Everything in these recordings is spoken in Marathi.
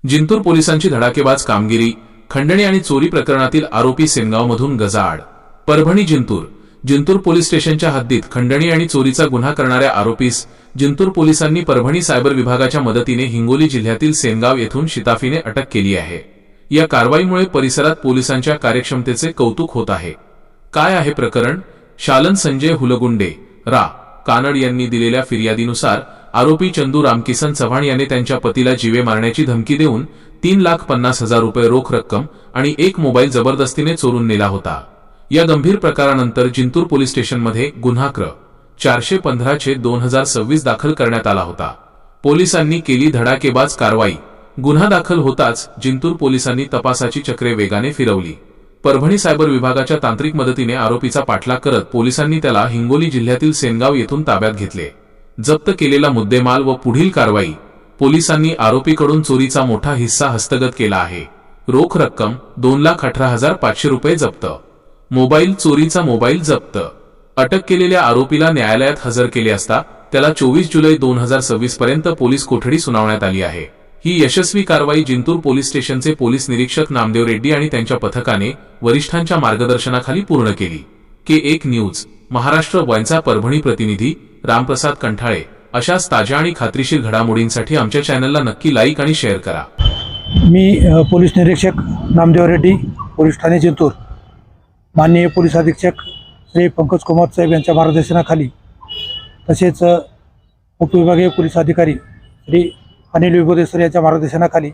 जिंतूर पोलिसांची धडाकेबाज कामगिरी, खंडणी आणि चोरी प्रकरणातील आरोपी सेनगावमधून गजाआड। परभणी जिंतूर पोलीस स्टेशनच्या हद्दीत खंडणी आणि चोरीचा गुन्हा करणाऱ्या आरोपीस जिंतूर पोलिसांनी परभणी सायबर विभागाच्या मदतीने हिंगोली जिल्ह्यातील सेनगाव येथून शिताफीने अटक केली आहे। या कारवाईमुळे परिसरात पोलिसांच्या कार्यक्षमतेचे कौतुक होत आहे। काय आहे प्रकरण? शालन संजय हुलगुंडे रा कानड यांनी दिलेल्या फिर्यादीनुसार आरोपी चंदू रामकिसन चव्हाण याने त्यांच्या पतीला जीवे मारण्याची धमकी देऊन 3,50,000 रुपये रोख रक्कम आणि एक मोबाईल जबरदस्तीने चोरून नेला होता। या गंभीर प्रकारानंतर जिंतूर पोलीस स्टेशनमध्ये गुन्हा क्र. 415/2026 दाखल करण्यात आला होता। पोलिसांनी केली धडाकेबाज कारवाई। गुन्हा दाखल होताच जिंतूर पोलिसांनी तपासाची चक्रे वेगाने फिरवली। परभणी सायबर विभागाच्या तांत्रिक मदतीने आरोपीचा पाठलाग करत पोलिसांनी त्याला हिंगोली जिल्ह्यातील सेनगाव येथून ताब्यात घेतले। जप्त केलेला मुद्देमाल व पुढील कारवाई। पोलिसांनी आरोपीकडून चोरीचा मोठा हिस्सा हस्तगत केला आहे। रोख रक्कम 2,18,500 रुपये जप्त। चोरीचा मोबाईल जप्त। अटक केलेल्या आरोपीला न्यायालयात हजर केले असता त्याला 24 जुलै 2026 पर्यंत पोलीस कोठडी सुनावण्यात आली आहे। ही यशस्वी कारवाई जिंतूर पोलीस स्टेशनचे पोलीस निरीक्षक नामदेव रेड्डी आणि त्यांच्या पथकाने वरिष्ठांच्या मार्गदर्शनाखाली पूर्ण केली। K1 न्यूज महाराष्ट्र वाहिनीचा परभणी प्रतिनिधी रामप्रसाद कंठाळे। अशाच ताज्या आणि खात्रीशीर घडामोडींसाठी आमच्या चॅनलला नक्की लाईक आणि शेअर करा। मी पोलीस निरीक्षक नामदेव रेड्डी, पोलीस ठाणे जिंतूर। माननीय पोलीस अधीक्षक श्री पंकज कुमार साहेब यांच्या मार्गदर्शनाखाली तसेच उपविभागीय पोलीस अधिकारी श्री अनिल विभोदे सर यांच्या मार्गदर्शनाखाली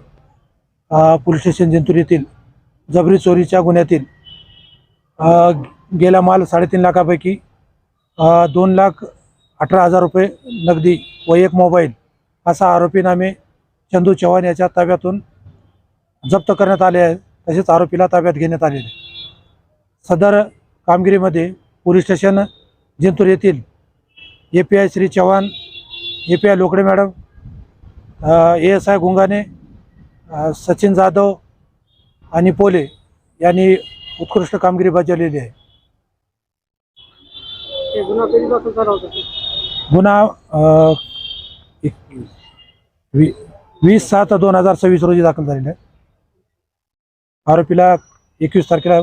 पोलीस स्टेशन जिंतूर येथील जबरी चोरीच्या गुन्ह्यातील गेला माल 3.5 लाखापैकी 2,18,000 रुपये नगदी व एक मोबाईल असा आरोपीनामे चंदू चव्हाण याच्या ताब्यातून जप्त करण्यात आले आहे। तसेच आरोपीला ताब्यात घेण्यात आलेले आहे। सदर कामगिरीमध्ये पोलीस स्टेशन जिंतूर येथील API Shri Chavan, API Lokade madam, ASI Gungane, Sachin Jadhav आणि पोले यांनी उत्कृष्ट कामगिरी बजावलेली आहे। गुन्हा 20/7/2026 रोजी दाखल झालेला आहे। आरोपीला 21 तारखेला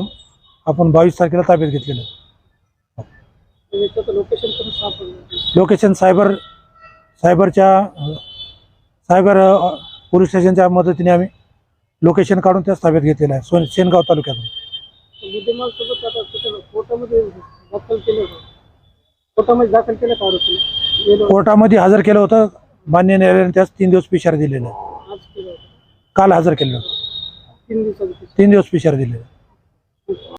आपण 22 तारखेला ताब्यात घेतलेलं आहे। लोकेशन सायबर पोलीस स्टेशनच्या मदतीने आम्ही लोकेशन काढून त्याच ताब्यात घेतलेलं आहे सेनगाव तालुक्यातून। कोर्टामध्ये हजर केलं होतं। मान्य न्यायालयाने त्यास 3 दिवस पिशार दिलेलं आहे। काल हजर केलं, 3 दिवस पिशार दिलेलं आहे।